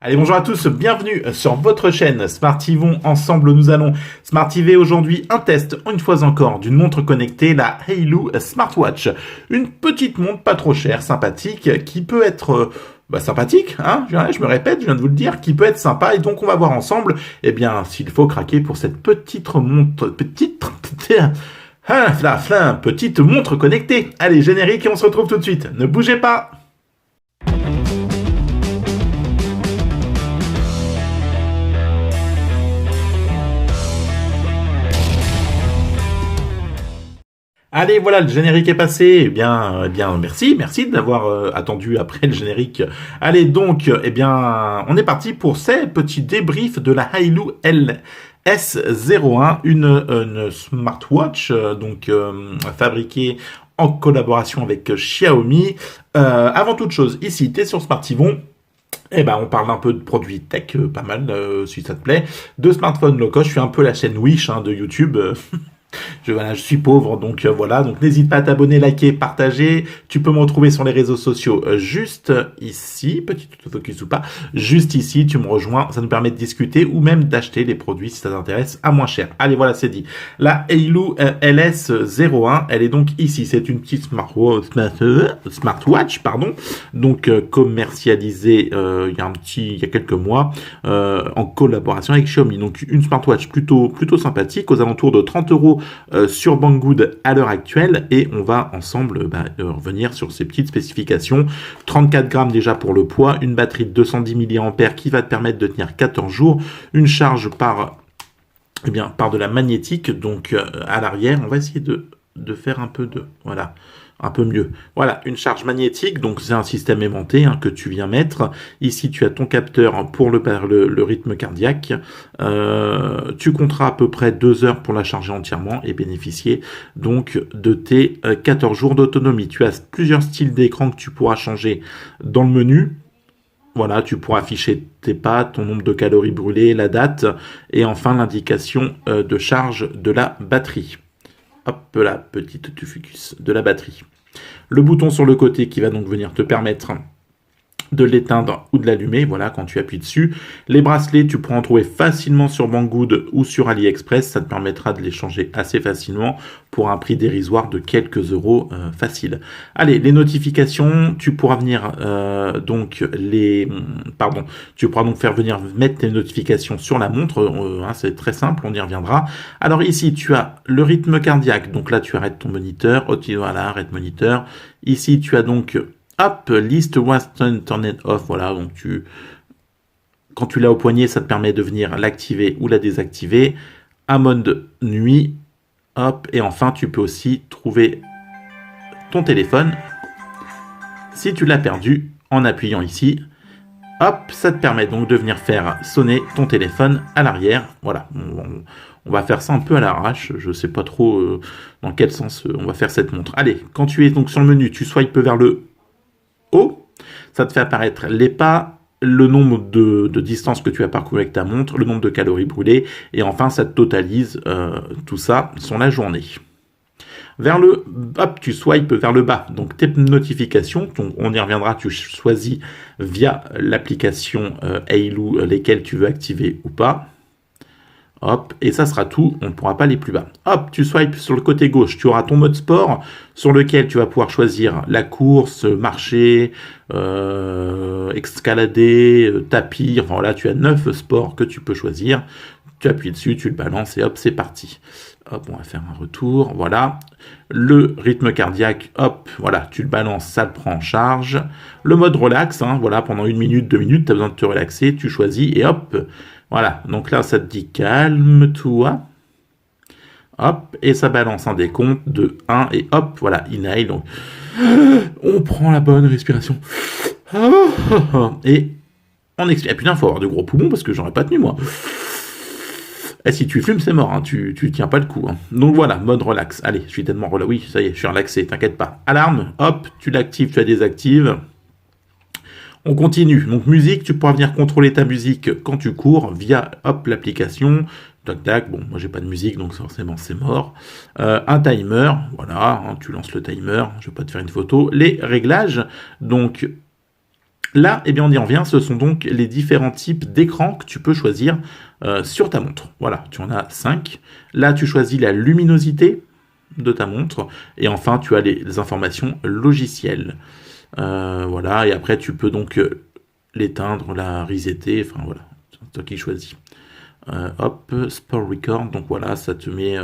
Allez, bonjour à tous, bienvenue sur votre chaîne Smartivon. Ensemble, nous allons smartiver aujourd'hui un test, une fois encore, d'une montre connectée, la Hailu Smartwatch. Une petite montre pas trop chère, sympathique, qui peut être sympathique, hein, je me répète, je viens de vous le dire, qui peut être sympa. Et donc, on va voir ensemble, eh bien, s'il faut craquer pour cette petite montre, petite montre connectée. Allez, générique et on se retrouve tout de suite. Ne bougez pas. Allez, voilà, le générique est passé. Merci d'avoir attendu après le générique. Allez, donc, on est parti pour ces petits débriefs de la Hailu LS01, une smartwatch fabriquée en collaboration avec Xiaomi. Avant toute chose, ici, tu es sur Smartivon. On parle un peu de produits tech, pas mal, si ça te plaît, de smartphones low cost. Je suis un peu la chaîne Wish de YouTube. Je suis pauvre, donc voilà. Donc n'hésite pas à t'abonner, liker, partager. Tu peux me retrouver sur les réseaux sociaux juste ici, petit autofocus ou pas, juste ici, tu me rejoins. Ça nous permet de discuter ou même d'acheter les produits si ça t'intéresse à moins cher. Allez, voilà, c'est dit. La Hailu LS01, elle est donc ici. C'est une petite smartwatch, donc commercialisée il y a quelques mois en collaboration avec Xiaomi. Donc une smartwatch plutôt sympathique, aux alentours de 30 € sur Banggood à l'heure actuelle, et on va ensemble revenir sur ces petites spécifications. 34 grammes déjà pour le poids, une batterie de 210 mAh qui va te permettre de tenir 14 jours, une charge par de la magnétique, donc à l'arrière. On va essayer de faire un peu mieux. Voilà, une charge magnétique, donc c'est un système aimanté que tu viens mettre. Ici, tu as ton capteur pour le rythme cardiaque. Tu compteras à peu près 2 heures pour la charger entièrement et bénéficier donc de tes 14 jours d'autonomie. Tu as plusieurs styles d'écran que tu pourras changer dans le menu. Voilà, tu pourras afficher tes pas, ton nombre de calories brûlées, la date, et enfin l'indication de charge de la batterie. Hop là, petite autofocus de la batterie. Le bouton sur le côté qui va donc venir te permettre de l'éteindre ou de l'allumer, voilà, quand tu appuies dessus. Les bracelets, tu pourras en trouver facilement sur Banggood ou sur AliExpress. Ça te permettra de les changer assez facilement pour un prix dérisoire de quelques euros facile. Allez, les notifications, tu pourras venir tu pourras donc faire venir mettre tes notifications sur la montre. C'est très simple, on y reviendra. Alors ici, tu as le rythme cardiaque. Donc là, tu arrêtes ton moniteur. Voilà, arrête moniteur. Ici, tu as donc list Western Turn off, voilà, donc quand tu l'as au poignet, ça te permet de venir l'activer ou la désactiver. Un mode nuit, et enfin, tu peux aussi trouver ton téléphone. Si tu l'as perdu, en appuyant ici, ça te permet donc de venir faire sonner ton téléphone à l'arrière. Voilà, on va faire ça un peu à l'arrache, je sais pas trop dans quel sens on va faire cette montre. Allez, quand tu es donc sur le menu, tu swipes vers le haut, ça te fait apparaître les pas, le nombre de distances que tu as parcouru avec ta montre, le nombre de calories brûlées, et enfin ça te totalise tout ça sur la journée. Tu swipes vers le bas, donc tes notifications, on y reviendra, tu choisis via l'application Hailu lesquelles tu veux activer ou pas. Et ça sera tout, on ne pourra pas aller plus bas. Tu swipes sur le côté gauche, tu auras ton mode sport sur lequel tu vas pouvoir choisir la course, marcher, escalader, tapis. Enfin voilà, tu as 9 sports que tu peux choisir. Tu appuies dessus, tu le balances et c'est parti. On va faire un retour, voilà. Le rythme cardiaque, voilà, tu le balances, ça le prend en charge. Le mode relax, voilà, pendant 1 minute, 2 minutes, tu as besoin de te relaxer, tu choisis et voilà, donc là, ça te dit calme-toi. Et ça balance un décompte de 1 et voilà, inhale. Donc, on prend la bonne respiration. Et on expire. Putain, il faut avoir de gros poumons parce que j'aurais pas tenu, moi. Et si tu fumes, c'est mort, tu tiens pas le coup. Donc voilà, mode relax. Allez, je suis tellement relax. Oui, ça y est, je suis relaxé, t'inquiète pas. Alarme, tu l'actives, tu la désactives. On continue. Donc musique, tu pourras venir contrôler ta musique quand tu cours via l'application. Tac tac. Bon, moi j'ai pas de musique donc forcément c'est mort. Un timer, voilà, tu lances le timer. Je vais pas te faire une photo. Les réglages, donc Là, eh bien, on y revient, ce sont donc les différents types d'écrans que tu peux choisir sur ta montre. Voilà, tu en as 5. Là, tu choisis la luminosité de ta montre, et enfin, tu as les informations logicielles. Voilà, et après, tu peux donc l'éteindre, la resetter, enfin voilà, c'est toi qui choisis. Hop, Sport Record, donc voilà, ça te met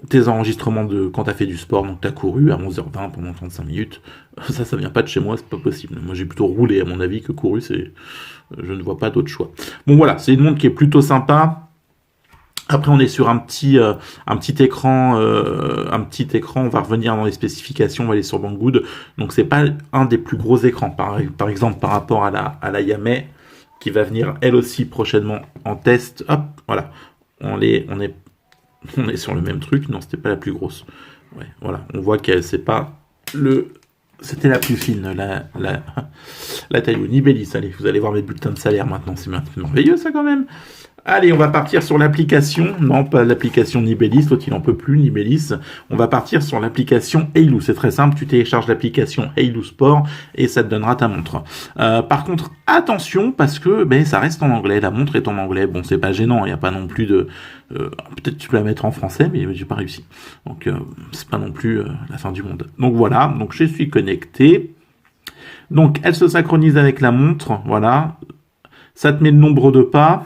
tes enregistrements de quand tu as fait du sport, donc tu as couru à 11h20 pendant 35 minutes. Ça vient pas de chez moi, c'est pas possible. Moi, j'ai plutôt roulé, à mon avis, que couru, je ne vois pas d'autre choix. Bon, voilà, c'est une montre qui est plutôt sympa. Après, on est sur un petit écran, On va revenir dans les spécifications, on va aller sur Banggood. Donc, c'est pas un des plus gros écrans. Par exemple, par rapport à la Yamei, qui va venir elle aussi prochainement en test. Hop, voilà. On est sur le même truc. Non, c'était pas la plus grosse. Ouais, voilà. On voit que c'est pas c'était la plus fine, la taille Nibellis. Allez, vous allez voir mes bulletins de salaire maintenant. C'est merveilleux, ça, quand même. Allez, on va partir sur l'application. Non, pas l'application Nibellis. L'autre, il n'en peut plus, Nibellis. On va partir sur l'application Hailu. C'est très simple. Tu télécharges l'application Hailu Sport et ça te donnera ta montre. Par contre, attention, parce que ça reste en anglais. La montre est en anglais. Bon, c'est pas gênant. Il n'y a pas non plus de... peut-être tu peux la mettre en français, mais j'ai pas réussi. Donc, c'est pas non plus la fin du monde. Donc, voilà. Donc, je suis connecté. Donc, elle se synchronise avec la montre. Voilà. Ça te met le nombre de pas.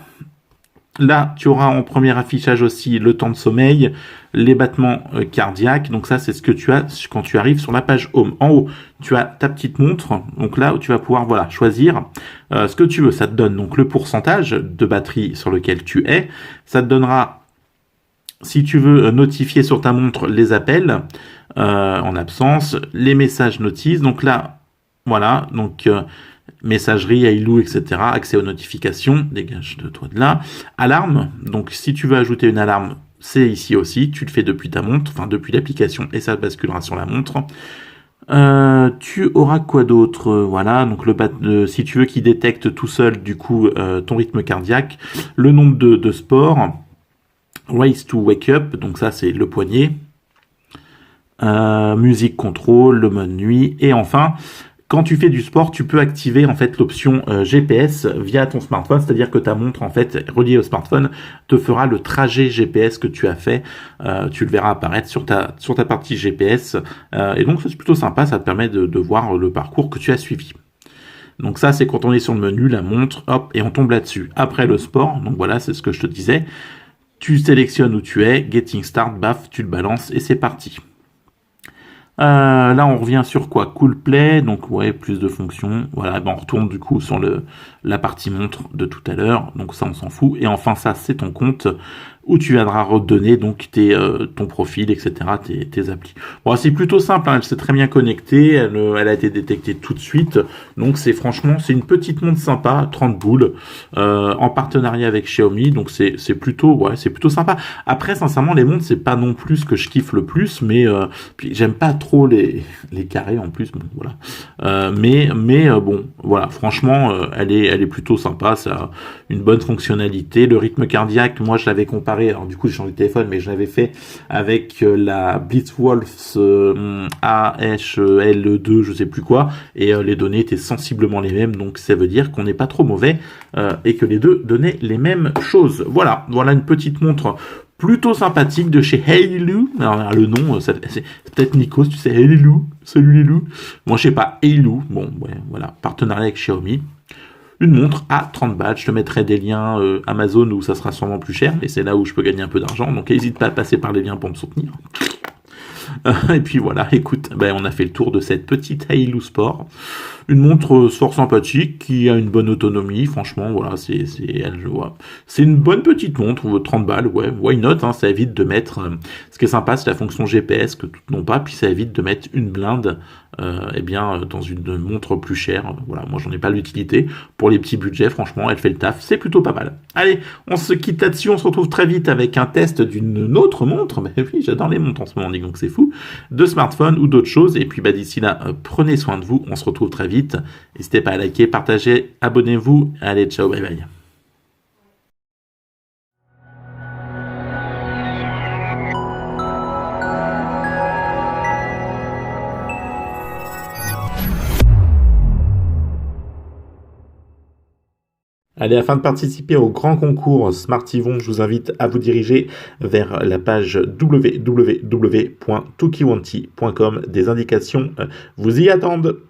Là, tu auras en premier affichage aussi le temps de sommeil, les battements cardiaques. Donc ça, c'est ce que tu as quand tu arrives sur la page Home. En haut, tu as ta petite montre. Donc là, où tu vas pouvoir choisir ce que tu veux. Ça te donne donc le pourcentage de batterie sur lequel tu es. Ça te donnera, si tu veux notifier sur ta montre les appels en absence, les messages notices. Donc là, voilà. Donc messagerie, Hailu, etc., accès aux notifications, dégage de toi de là. Alarme, donc si tu veux ajouter une alarme, c'est ici aussi, tu le fais depuis ta montre, enfin depuis l'application, et ça basculera sur la montre. Tu auras quoi d'autre? Voilà, donc si tu veux qu'il détecte tout seul, du coup, ton rythme cardiaque, le nombre de sports, Race to Wake Up, donc ça c'est le poignet, musique contrôle, le mode nuit, et enfin... Quand tu fais du sport, tu peux activer en fait l'option GPS via ton smartphone, c'est-à-dire que ta montre en fait reliée au smartphone te fera le trajet GPS que tu as fait. Tu le verras apparaître sur ta partie GPS et donc c'est plutôt sympa, ça te permet de voir le parcours que tu as suivi. Donc ça c'est quand on est sur le menu, la montre, hop, et on tombe là-dessus. Après le sport, donc voilà, c'est ce que je te disais. Tu sélectionnes où tu es, Getting Start, baf, tu le balances et c'est parti. Là, on revient sur quoi? Cool Play, donc ouais, plus de fonctions. Voilà, on retourne du coup sur la partie montre de tout à l'heure. Donc ça, on s'en fout. Et enfin, ça, c'est ton compte où tu viendras redonner donc ton profil, etc., tes applis. Bon, c'est plutôt simple, hein, elle s'est très bien connectée, elle a été détectée tout de suite, donc c'est une petite montre sympa, 30 boules, en partenariat avec Xiaomi, donc c'est plutôt sympa. Après, sincèrement, les montres, c'est pas non plus ce que je kiffe le plus, mais puis j'aime pas trop les carrés en plus, bon, voilà. Mais bon, voilà, franchement, elle est plutôt sympa, ça a une bonne fonctionnalité. Le rythme cardiaque, moi, je l'avais comparé. Alors du coup j'ai changé de téléphone, mais je l'avais fait avec la Blitzwolf AHL2, je sais plus quoi, et les données étaient sensiblement les mêmes, donc ça veut dire qu'on n'est pas trop mauvais et que les deux donnaient les mêmes choses. Voilà une petite montre plutôt sympathique de chez Hailu. Alors le nom, c'est peut-être Nikos, tu sais, Hailu, salut les loups. Moi je sais pas, Hailu, bon ouais, voilà, partenariat avec Xiaomi. Une montre à 30 balles. Je te mettrai des liens Amazon où ça sera sûrement plus cher, mais c'est là où je peux gagner un peu d'argent. Donc n'hésite pas à passer par les liens pour me soutenir. Et puis voilà, écoute, on a fait le tour de cette petite Hailu Sport. Une montre fort sympathique qui a une bonne autonomie. Franchement, voilà, c'est une bonne petite montre, 30 balles, ouais, why not, hein, ça évite de mettre... ce qui est sympa, c'est la fonction GPS que toutes n'ont pas, puis ça évite de mettre une blinde dans une montre plus chère. Voilà, moi j'en ai pas l'utilité. Pour les petits budgets, franchement, elle fait le taf, c'est plutôt pas mal. Allez, on se quitte là-dessus, on se retrouve très vite avec un test d'une autre montre. Mais oui, j'adore les montres en ce moment, donc c'est fou. De smartphone ou d'autres choses. Et puis d'ici là, prenez soin de vous, on se retrouve très vite. N'hésitez pas à liker, partager, abonnez-vous. Allez, ciao, bye bye. Allez, afin de participer au grand concours Smart Yvon, je vous invite à vous diriger vers la page www.tukiwanti.com. Des indications vous y attendent.